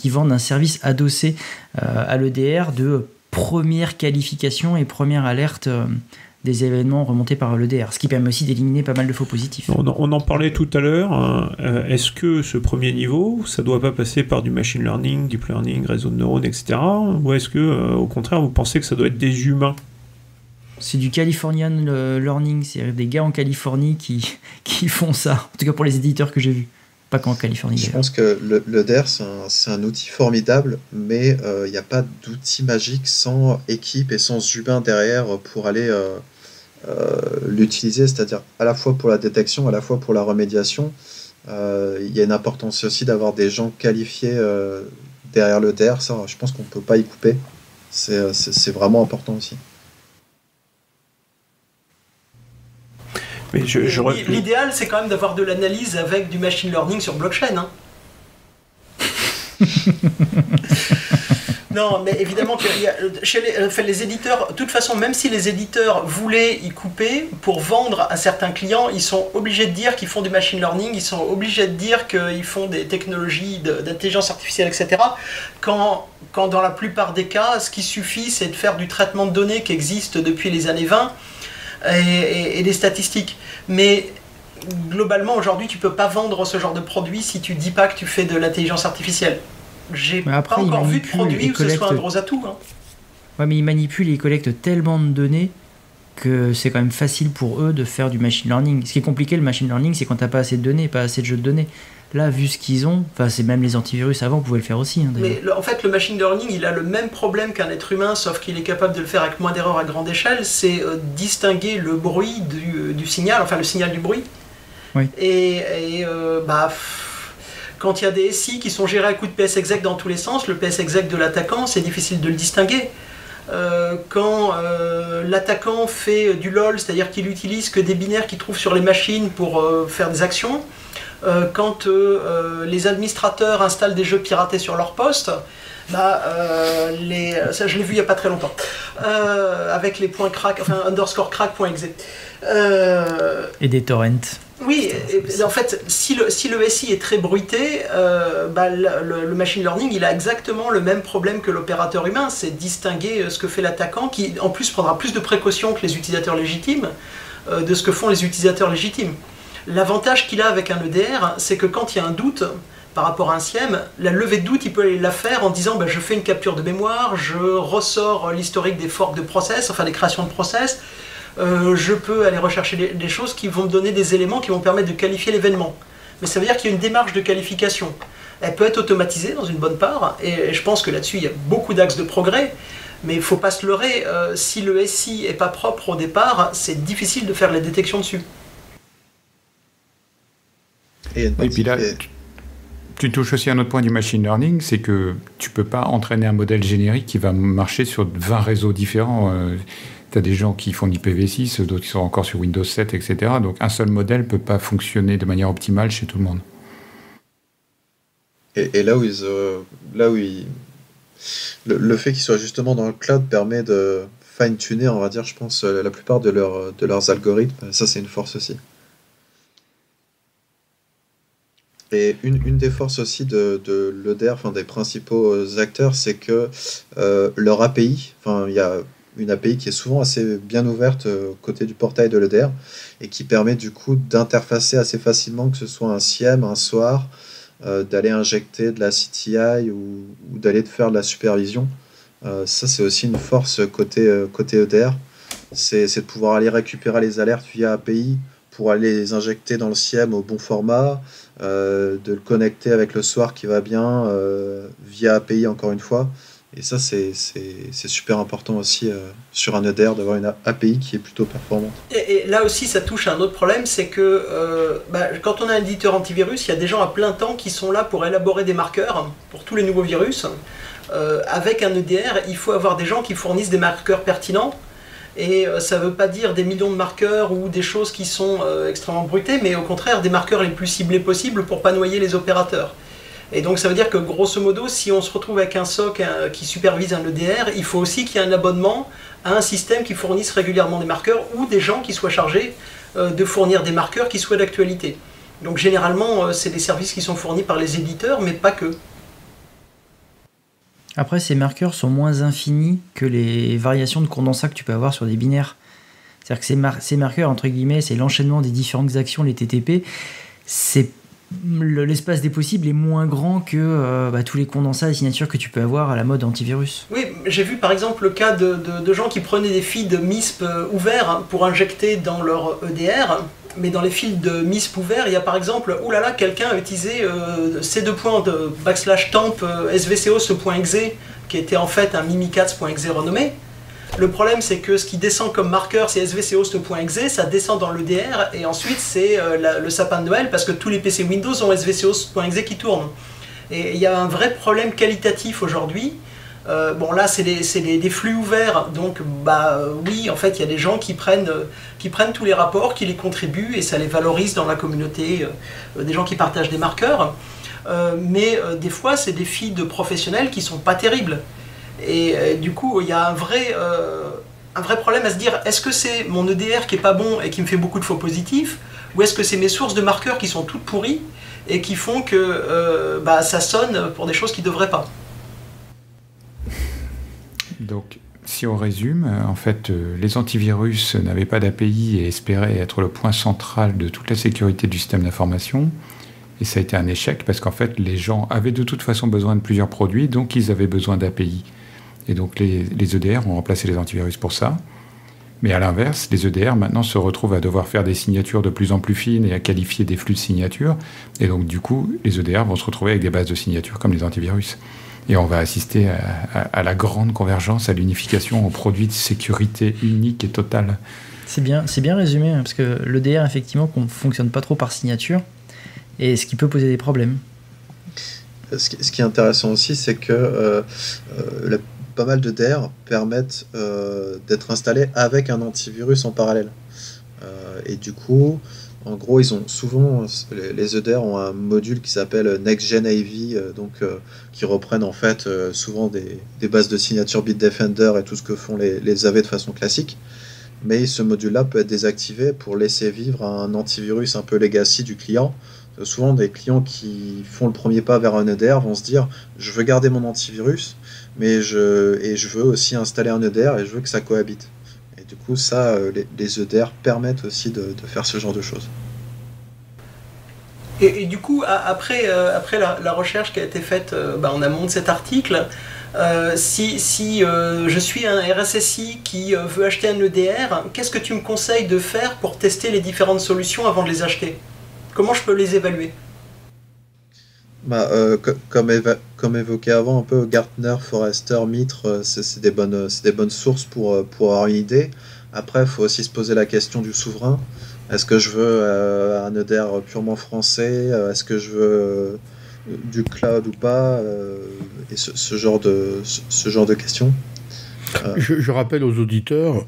[SPEAKER 4] vendent un service adossé à l'EDR de première qualification et première alerte des événements remontés par l'EDR, ce qui permet aussi d'éliminer pas mal de faux positifs.
[SPEAKER 6] On en parlait tout à l'heure. Hein. Est-ce que ce premier niveau, ça ne doit pas passer par du machine learning, deep learning, réseau de neurones, etc. Ou est-ce que, au contraire, vous pensez que ça doit être des humains ?
[SPEAKER 4] C'est du Californian Learning, c'est des gars en Californie qui font ça, en tout cas pour les éditeurs que j'ai vus, pas qu'en Californie.
[SPEAKER 2] Je pense que l'EDR c'est un outil formidable, mais il n'y a pas d'outil magique sans équipe et sans humain derrière pour aller l'utiliser, c'est-à-dire à la fois pour la détection, à la fois pour la remédiation. Il y a une importance aussi d'avoir des gens qualifiés derrière l'EDR, ça je pense qu'on ne peut pas y couper, c'est vraiment important aussi.
[SPEAKER 5] Mais l'idéal, c'est quand même d'avoir de l'analyse avec du machine learning sur blockchain. Hein. Non, mais évidemment que chez les éditeurs, de toute façon, même si les éditeurs voulaient y couper, pour vendre à certains clients, ils sont obligés de dire qu'ils font du machine learning, ils sont obligés de dire qu'ils font des technologies d'intelligence artificielle, etc. Quand dans la plupart des cas, ce qui suffit, c'est de faire du traitement de données qui existe depuis les années 20, et des statistiques. Mais globalement, aujourd'hui, tu peux pas vendre ce genre de produit si tu dis pas que tu fais de l'intelligence artificielle. J'ai pas encore vu de produit où ce soit un gros atout. Hein.
[SPEAKER 4] Ouais, mais ils manipulent et ils collectent tellement de données que c'est quand même facile pour eux de faire du machine learning. Ce qui est compliqué, le machine learning, c'est quand t'as pas assez de données, pas assez de jeux de données. Là, vu ce qu'ils ont, c'est même les antivirus avant pouvaient le faire aussi. Hein,
[SPEAKER 5] mais en fait, le machine learning, il a le même problème qu'un être humain, sauf qu'il est capable de le faire avec moins d'erreurs à grande échelle, c'est distinguer le bruit du signal, enfin le signal du bruit.
[SPEAKER 4] Oui.
[SPEAKER 5] Quand il y a des SI qui sont gérés à coup de PSExec dans tous les sens, le PSExec de l'attaquant, c'est difficile de le distinguer. Quand l'attaquant fait du LOL, c'est-à-dire qu'il utilise que des binaires qu'il trouve sur les machines pour faire des actions, quand les administrateurs installent des jeux piratés sur leur poste, ça je l'ai vu il n'y a pas très longtemps, avec les points crack, enfin _crack.exe.
[SPEAKER 4] Et des torrents.
[SPEAKER 5] Oui, en fait, si le SI est très bruité, le machine learning, il a exactement le même problème que l'opérateur humain, c'est distinguer ce que fait l'attaquant, qui en plus prendra plus de précautions que les utilisateurs légitimes de ce que font les utilisateurs légitimes. L'avantage qu'il a avec un EDR, c'est que quand il y a un doute par rapport à un SIEM, la levée de doute, il peut aller la faire en disant je fais une capture de mémoire, je ressors l'historique des forks de process, enfin des créations de process, je peux aller rechercher des choses qui vont me donner des éléments qui vont permettre de qualifier l'événement. Mais ça veut dire qu'il y a une démarche de qualification. Elle peut être automatisée dans une bonne part, et je pense que là-dessus, il y a beaucoup d'axes de progrès, mais il ne faut pas se leurrer, si le SI n'est pas propre au départ, c'est difficile de faire la détection dessus.
[SPEAKER 3] Et puis là, tu touches aussi un autre point du machine learning, c'est que tu ne peux pas entraîner un modèle générique qui va marcher sur 20 réseaux différents. Tu as des gens qui font d'IPv6, d'autres qui sont encore sur Windows 7, etc. Donc un seul modèle ne peut pas fonctionner de manière optimale chez tout le monde.
[SPEAKER 2] Et là où le fait qu'ils soient justement dans le cloud permet de fine-tuner, on va dire, je pense, la plupart de leurs algorithmes. Ça, c'est une force aussi. Et une des forces aussi de l'EDR, enfin des principaux acteurs, c'est que leur API, enfin il y a une API qui est souvent assez bien ouverte côté du portail de l'EDR et qui permet du coup d'interfacer assez facilement, que ce soit un SIEM, un SOAR, d'aller injecter de la CTI ou d'aller faire de la supervision. Ça, c'est aussi une force côté EDR. C'est de pouvoir aller récupérer les alertes via API pour aller les injecter dans le SIEM au bon format, de le connecter avec le SOAR qui va bien via API encore une fois. Et ça, c'est super important aussi sur un EDR d'avoir une API qui est plutôt performante.
[SPEAKER 5] Et là aussi, ça touche à un autre problème, c'est que quand on a un éditeur antivirus, il y a des gens à plein temps qui sont là pour élaborer des marqueurs pour tous les nouveaux virus. Avec un EDR, il faut avoir des gens qui fournissent des marqueurs pertinents. Et ça ne veut pas dire des millions de marqueurs ou des choses qui sont extrêmement brutées, mais au contraire des marqueurs les plus ciblés possibles pour ne pas noyer les opérateurs. Et donc ça veut dire que grosso modo, si on se retrouve avec un SOC qui supervise un EDR, il faut aussi qu'il y ait un abonnement à un système qui fournisse régulièrement des marqueurs ou des gens qui soient chargés de fournir des marqueurs qui soient d'actualité. Donc généralement, c'est des services qui sont fournis par les éditeurs, mais pas que.
[SPEAKER 4] Après, ces marqueurs sont moins infinis que les variations de condensat que tu peux avoir sur des binaires. C'est-à-dire que ces marqueurs, entre guillemets, c'est l'enchaînement des différentes actions, les TTP, l'espace des possibles est moins grand que tous les condensats et signatures que tu peux avoir à la mode antivirus.
[SPEAKER 5] Oui, j'ai vu par exemple le cas de gens qui prenaient des feeds MISP ouverts pour injecter dans leur EDR, mais dans les fils de MISP ouverts, il y a par exemple, quelqu'un a utilisé /temp svcos.exe, qui était en fait un mimikatz.exe renommé. Le problème, c'est que ce qui descend comme marqueur, c'est svcos.exe, ça descend dans l'EDR, et ensuite c'est le sapin de Noël, parce que tous les PC Windows ont svcos.exe qui tournent. Et il y a un vrai problème qualitatif aujourd'hui. Là, c'est des flux ouverts, donc oui, en fait, il y a des gens qui prennent tous les rapports, qui les contribuent, et ça les valorise dans la communauté, des gens qui partagent des marqueurs. Mais des fois, c'est des feeds professionnels qui sont pas terribles. Et du coup, il y a un vrai problème à se dire, est-ce que c'est mon EDR qui est pas bon et qui me fait beaucoup de faux positifs, ou est-ce que c'est mes sources de marqueurs qui sont toutes pourries et qui font que ça sonne pour des choses qui ne devraient pas.
[SPEAKER 3] Donc, si on résume, en fait, les antivirus n'avaient pas d'API et espéraient être le point central de toute la sécurité du système d'information. Et ça a été un échec parce qu'en fait, les gens avaient de toute façon besoin de plusieurs produits, donc ils avaient besoin d'API. Et donc, les EDR ont remplacé les antivirus pour ça. Mais à l'inverse, les EDR maintenant se retrouvent à devoir faire des signatures de plus en plus fines et à qualifier des flux de signatures. Et donc, du coup, les EDR vont se retrouver avec des bases de signatures comme les antivirus. Et on va assister à la grande convergence, à l'unification aux produits de sécurité unique et totale.
[SPEAKER 4] C'est bien résumé, parce que l'EDR, effectivement, ne fonctionne pas trop par signature, et ce qui peut poser des problèmes.
[SPEAKER 2] Ce qui est intéressant aussi, c'est que pas mal d'EDR permettent d'être installés avec un antivirus en parallèle. Et du coup, en gros, ils ont souvent, les EDR ont un module qui s'appelle NextGen AV, qui reprennent en fait souvent des bases de signature Bitdefender et tout ce que font les AV de façon classique. Mais ce module-là peut être désactivé pour laisser vivre un antivirus un peu legacy du client. Souvent, des clients qui font le premier pas vers un EDR vont se dire « je veux garder mon antivirus, mais je veux aussi installer un EDR et je veux que ça cohabite ». Et du coup, ça, les EDR permettent aussi de faire ce genre de choses.
[SPEAKER 5] Et du coup, après la recherche qui a été faite en amont de cet article, si je suis un RSSI qui veut acheter un EDR, qu'est-ce que tu me conseilles de faire pour tester les différentes solutions avant de les acheter ? Comment je peux les évaluer ?
[SPEAKER 2] Comme évoqué avant, un peu Gartner, Forrester, Mitre, c'est des bonnes sources pour avoir une idée. Après, il faut aussi se poser la question du souverain. Est-ce que je veux un EDR purement français ? Est-ce que je veux du cloud ou pas ? Et ce genre de questions.
[SPEAKER 7] Je rappelle aux auditeurs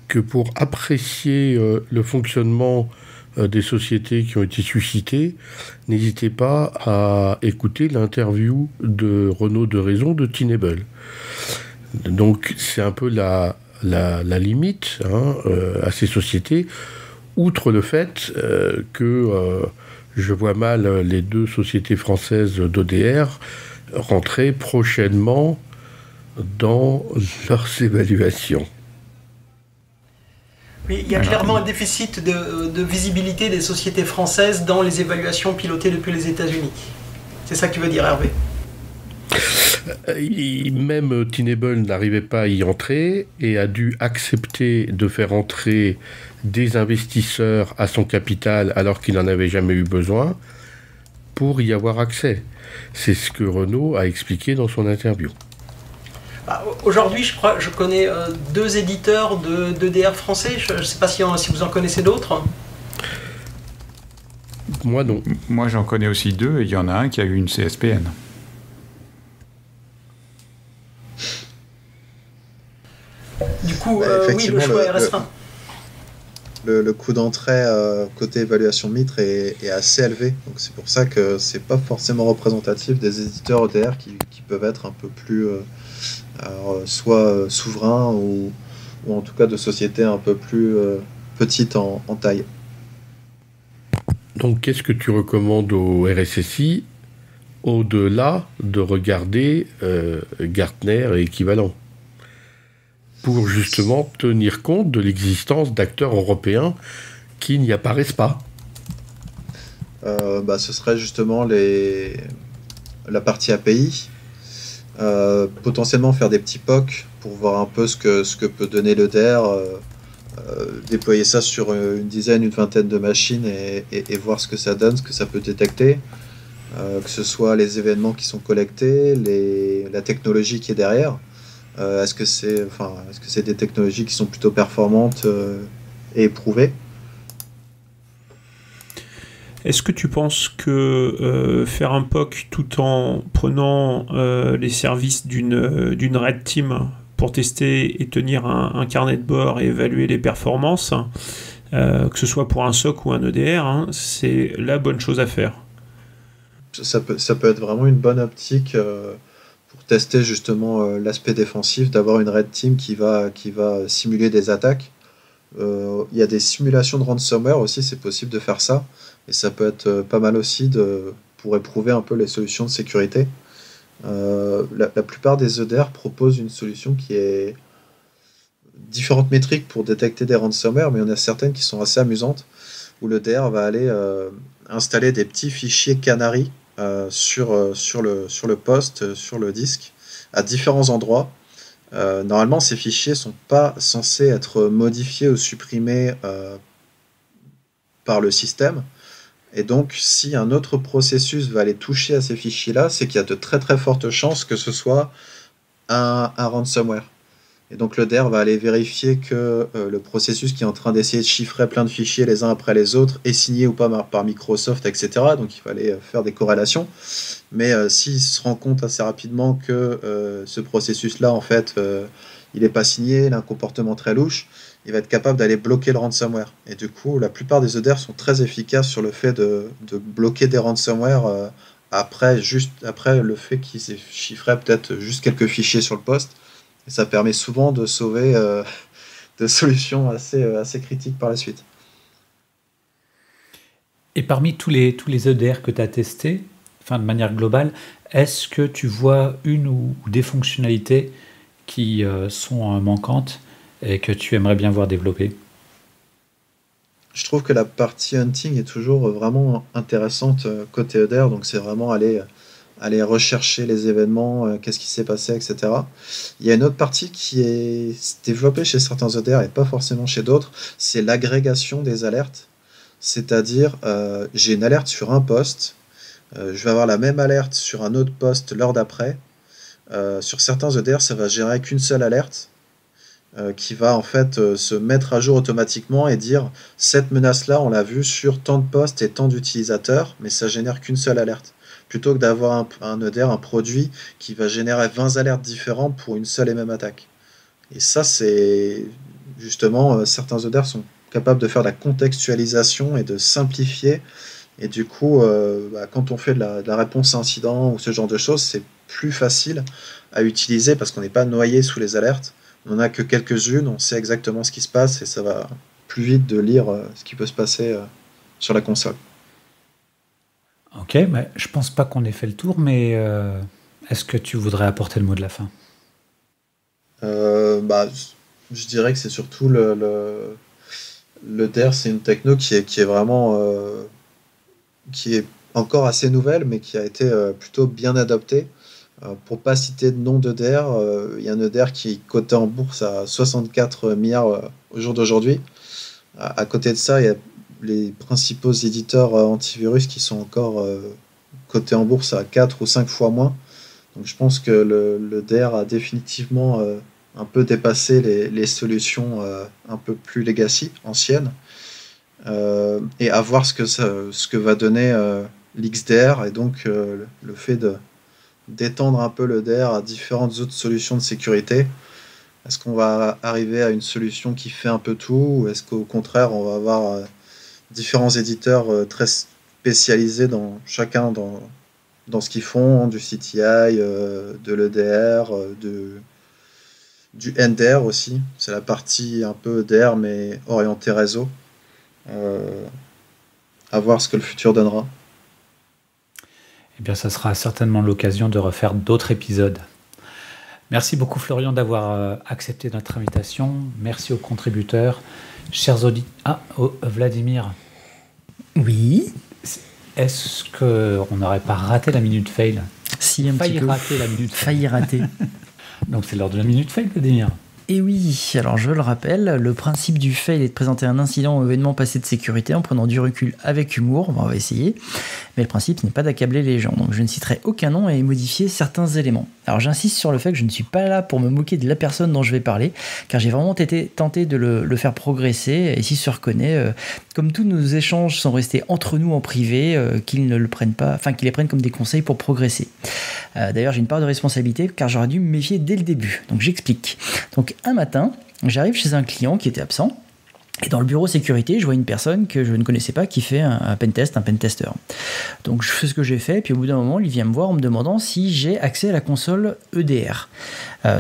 [SPEAKER 7] que pour apprécier le fonctionnement des sociétés qui ont été suscitées, n'hésitez pas à écouter l'interview de Renaud de Raison de Tenable. Donc c'est un peu la limite à ces sociétés, outre le fait que je vois mal les deux sociétés françaises d'ODR rentrer prochainement dans leurs évaluations.
[SPEAKER 5] Oui, il y a clairement un déficit de visibilité des sociétés françaises dans les évaluations pilotées depuis les États-Unis. C'est ça que tu veux dire, Hervé?
[SPEAKER 7] Même Tenable n'arrivait pas à y entrer et a dû accepter de faire entrer des investisseurs à son capital alors qu'il n'en avait jamais eu besoin pour y avoir accès. C'est ce que Renaud a expliqué dans son interview.
[SPEAKER 5] Aujourd'hui, je connais 2 éditeurs d'EDR français. Je ne sais pas si vous en connaissez d'autres.
[SPEAKER 7] Moi, non.
[SPEAKER 3] Moi, j'en connais aussi 2 et il y en a un qui a eu une CSPN.
[SPEAKER 5] Du coup, oui, le choix est restreint.
[SPEAKER 2] Le coût d'entrée côté évaluation MITRE est assez élevé. Donc c'est pour ça que c'est pas forcément représentatif des éditeurs EDR qui peuvent être un peu plus soit souverains ou en tout cas de sociétés un peu plus petites en taille.
[SPEAKER 7] Donc qu'est-ce que tu recommandes au RSSI au-delà de regarder Gartner et équivalent pour justement tenir compte de l'existence d'acteurs européens qui n'y apparaissent pas?
[SPEAKER 2] Ce serait justement la partie API. Potentiellement faire des petits POC pour voir un peu ce que peut donner l'EDR, déployer ça sur une dizaine, une vingtaine de machines et voir ce que ça donne, ce que ça peut détecter, que ce soit les événements qui sont collectés, la technologie qui est derrière. Est-ce que c'est des technologies qui sont plutôt performantes et éprouvées?
[SPEAKER 6] Est-ce que tu penses que faire un POC tout en prenant les services d'une Red Team pour tester et tenir un carnet de bord et évaluer les performances, que ce soit pour un SOC ou un EDR, c'est la bonne chose à faire?
[SPEAKER 2] Ça peut être vraiment une bonne optique pour tester justement l'aspect défensif, d'avoir une Red Team qui va simuler des attaques. Il y a des simulations de ransomware aussi, c'est possible de faire ça. Et ça peut être pas mal aussi pour éprouver un peu les solutions de sécurité. La plupart des EDR proposent une solution qui est différentes métriques pour détecter des ransomware, mais il y en a certaines qui sont assez amusantes, où l'EDR va aller installer des petits fichiers canaries sur le poste, sur le disque, à différents endroits. Normalement, ces fichiers ne sont pas censés être modifiés ou supprimés par le système. Et donc, si un autre processus va aller toucher à ces fichiers-là, c'est qu'il y a de très très fortes chances que ce soit un ransomware. Et donc, l'EDR va aller vérifier que le processus qui est en train d'essayer de chiffrer plein de fichiers les uns après les autres est signé ou pas par Microsoft, etc. Donc, il va aller faire des corrélations. Mais s'il se rend compte assez rapidement que ce processus-là, en fait, il n'est pas signé, il a un comportement très louche, il va être capable d'aller bloquer le ransomware. Et du coup, la plupart des EDR sont très efficaces sur le fait de bloquer des ransomware après le fait qu'ils aient chiffré peut-être juste quelques fichiers sur le poste. Et ça permet souvent de sauver des solutions assez critiques par la suite.
[SPEAKER 1] Et parmi tous les EDR que tu as testés, de manière globale, est-ce que tu vois une ou des fonctionnalités qui sont manquantes et que tu aimerais bien voir développer?
[SPEAKER 2] Je trouve que la partie hunting est toujours vraiment intéressante côté EDR, donc c'est vraiment aller rechercher les événements, qu'est-ce qui s'est passé, etc. Il y a une autre partie qui est développée chez certains EDR et pas forcément chez d'autres, c'est l'agrégation des alertes. C'est-à-dire, j'ai une alerte sur un poste, je vais avoir la même alerte sur un autre poste l'heure d'après. Sur certains EDR, ça va générer qu'une seule alerte qui va en fait se mettre à jour automatiquement et dire cette menace-là, on l'a vue sur tant de postes et tant d'utilisateurs, mais ça génère qu'une seule alerte. Plutôt que d'avoir un EDR, un produit qui va générer 20 alertes différentes pour une seule et même attaque. Et ça, c'est justement, certains EDR sont capables de faire de la contextualisation et de simplifier. Et du coup, quand on fait de la réponse à incident ou ce genre de choses, c'est plus facile à utiliser parce qu'on n'est pas noyé sous les alertes. On n'en a que quelques-unes, on sait exactement ce qui se passe et ça va plus vite de lire ce qui peut se passer sur la console.
[SPEAKER 1] Ok, je pense pas qu'on ait fait le tour, mais est-ce que tu voudrais apporter le mot de la fin?
[SPEAKER 2] Je dirais que c'est surtout le DER, c'est une techno qui est vraiment qui est encore assez nouvelle, mais qui a été plutôt bien adoptée. Pour pas citer de nom d'EDR, il y a un EDR qui est coté en bourse à 64 milliards au jour d'aujourd'hui. À côté de ça, il y a les principaux éditeurs antivirus qui sont encore cotés en bourse à 4 ou 5 fois moins. Donc je pense que le DR a définitivement un peu dépassé les solutions un peu plus legacy, anciennes. Et à voir ce que va donner l'XDR, et donc le fait d'étendre un peu le DR à différentes autres solutions de sécurité. Est-ce qu'on va arriver à une solution qui fait un peu tout, ou est-ce qu'au contraire on va avoir différents éditeurs très spécialisés chacun dans ce qu'ils font, du CTI, de l'EDR, du NDR aussi. C'est la partie un peu EDR mais orientée réseau. À voir ce que le futur donnera.
[SPEAKER 1] Eh bien, ça sera certainement l'occasion de refaire d'autres épisodes. Merci beaucoup Florian d'avoir accepté notre invitation. Merci aux contributeurs. Chers auditeurs... Vladimir.
[SPEAKER 4] Oui.
[SPEAKER 1] Est-ce qu'on n'aurait pas raté la minute fail?
[SPEAKER 4] Si, un petit peu.
[SPEAKER 1] Rater la minute fail.
[SPEAKER 4] Failli rater.
[SPEAKER 1] Donc c'est l'heure de la minute fail, Vladimir.
[SPEAKER 4] Et oui, alors je le rappelle, le principe du fail est de présenter un incident ou événement passé de sécurité en prenant du recul avec humour, on va essayer, mais le principe n'est pas d'accabler les gens, donc je ne citerai aucun nom et modifier certains éléments. Alors j'insiste sur le fait que je ne suis pas là pour me moquer de la personne dont je vais parler, car j'ai vraiment été tenté de le faire progresser, et s'il se reconnaît, comme tous nos échanges sont restés entre nous en privé, qu'ils ne le prennent pas, enfin qu'ils les prennent comme des conseils pour progresser. D'ailleurs j'ai une part de responsabilité, car j'aurais dû me méfier dès le début, donc j'explique. Donc un matin, j'arrive chez un client qui était absent, et dans le bureau sécurité, je vois une personne que je ne connaissais pas qui fait un pentest, un pentester. Donc je fais ce que j'ai fait, puis au bout d'un moment, il vient me voir en me demandant si j'ai accès à la console EDR.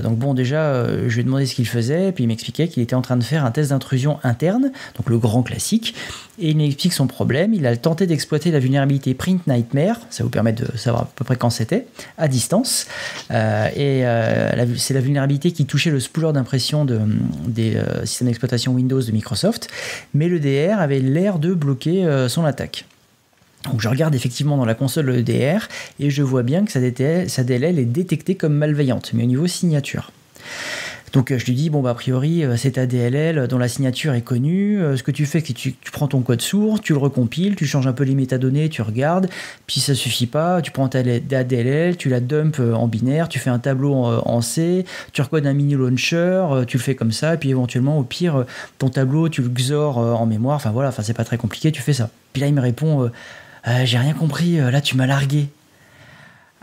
[SPEAKER 4] Donc bon, déjà, je lui ai demandé ce qu'il faisait, puis il m'expliquait qu'il était en train de faire un test d'intrusion interne, donc le grand classique, et il m'explique son problème. Il a tenté d'exploiter la vulnérabilité Print Nightmare, ça vous permet de savoir à peu près quand c'était, à distance, c'est la vulnérabilité qui touchait le spooler d'impression des systèmes d'exploitation Windows de Microsoft, mais l'EDR avait l'air de bloquer son attaque. Donc je regarde effectivement dans la console EDR et je vois bien que sa DLL est détectée comme malveillante, mais au niveau signature. Donc je lui dis, bon bah a priori c'est ta DLL dont la signature est connue, ce que tu fais c'est que tu prends ton code source, tu le recompiles, tu changes un peu les métadonnées, tu regardes, puis ça suffit pas, tu prends ta DLL, tu la dump en binaire, tu fais un tableau en C, tu recodes un mini launcher, tu le fais comme ça, puis éventuellement au pire ton tableau tu le XOR en mémoire, enfin voilà, c'est pas très compliqué, tu fais ça. Puis là il me répond, j'ai rien compris, là tu m'as largué.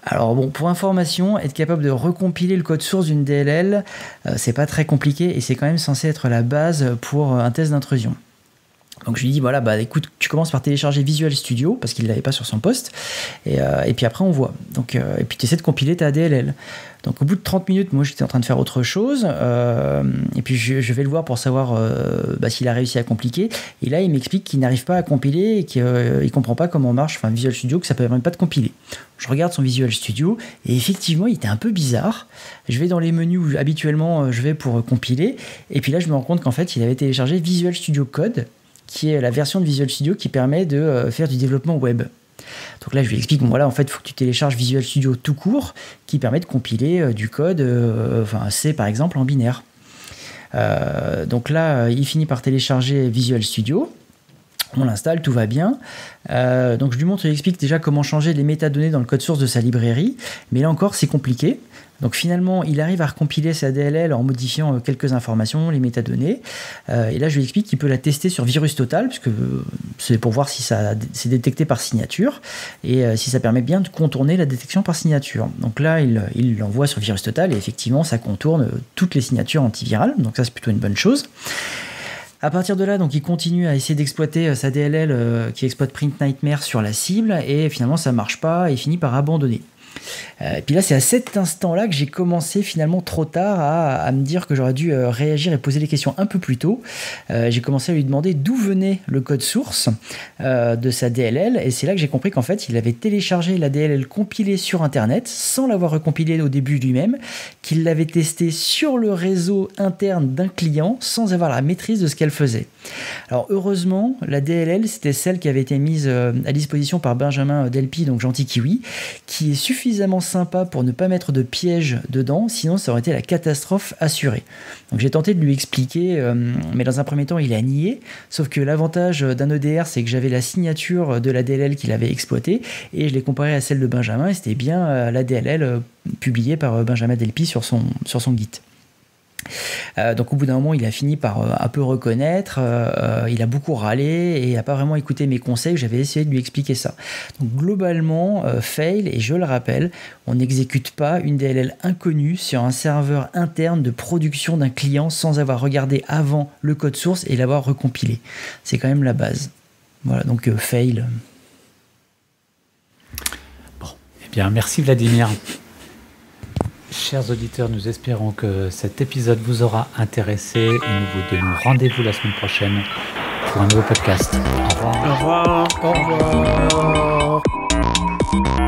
[SPEAKER 4] Alors bon, pour information, être capable de recompiler le code source d'une DLL, c'est pas très compliqué et c'est quand même censé être la base pour un test d'intrusion. Donc je lui dis, voilà, bah écoute, tu commences par télécharger Visual Studio, parce qu'il ne l'avait pas sur son poste, et puis après on voit. Donc, et puis tu essaies de compiler ta DLL. Donc au bout de 30 minutes, moi j'étais en train de faire autre chose, et puis je vais le voir pour savoir s'il a réussi à compiler, et là il m'explique qu'il n'arrive pas à compiler, et qu'il ne comprend pas comment marche Visual Studio, que ça ne permet pas de compiler. Je regarde son Visual Studio, et effectivement il était un peu bizarre. Je vais dans les menus où habituellement je vais pour compiler, et puis là je me rends compte qu'en fait il avait téléchargé Visual Studio Code, qui est la version de Visual Studio qui permet de faire du développement web. Donc là, je lui explique, bon voilà, en fait, il faut que tu télécharges Visual Studio tout court, qui permet de compiler du code, C par exemple, en binaire. Donc là, il finit par télécharger Visual Studio. On l'installe, tout va bien. Donc je lui montre, il explique déjà comment changer les métadonnées dans le code source de sa librairie. Mais là encore, c'est compliqué. Donc finalement, il arrive à recompiler sa DLL en modifiant quelques informations, les métadonnées. Et là, je lui explique qu'il peut la tester sur VirusTotal, puisque c'est pour voir si c'est détecté par signature et si ça permet bien de contourner la détection par signature. Donc là, il l'envoie sur VirusTotal et effectivement, ça contourne toutes les signatures antivirales. Donc ça, c'est plutôt une bonne chose. À partir de là, donc, il continue à essayer d'exploiter sa DLL qui exploite Print Nightmare sur la cible et finalement ça marche pas et finit par abandonner. Et puis là, c'est à cet instant-là que j'ai commencé finalement trop tard à me dire que j'aurais dû réagir et poser les questions un peu plus tôt. J'ai commencé à lui demander d'où venait le code source de sa DLL, et c'est là que j'ai compris qu'en fait, il avait téléchargé la DLL compilée sur Internet sans l'avoir recompilée au début lui-même, qu'il l'avait testée sur le réseau interne d'un client sans avoir la maîtrise de ce qu'elle faisait. Alors heureusement, la DLL, c'était celle qui avait été mise à disposition par Benjamin Delpy, donc Gentil Kiwi, qui est suffisamment sympa pour ne pas mettre de piège dedans, sinon ça aurait été la catastrophe assurée. Donc j'ai tenté de lui expliquer, mais dans un premier temps il a nié, sauf que l'avantage d'un EDR, c'est que j'avais la signature de la DLL qu'il avait exploitée, et je l'ai comparée à celle de Benjamin, et c'était bien la DLL publiée par Benjamin Delpy sur son Git. Donc au bout d'un moment il a fini par un peu reconnaître, il a beaucoup râlé et n'a pas vraiment écouté mes conseils. J'avais essayé de lui expliquer ça. Donc globalement, fail, et je le rappelle, on n'exécute pas une DLL inconnue sur un serveur interne de production d'un client sans avoir regardé avant le code source et l'avoir recompilé. C'est quand même la base. Voilà, donc fail.
[SPEAKER 1] Bon, eh bien merci Vladimir. Chers auditeurs, nous espérons que cet épisode vous aura intéressé et nous vous donnons rendez-vous la semaine prochaine pour un nouveau podcast. Au revoir.
[SPEAKER 6] Au revoir.
[SPEAKER 7] Au revoir.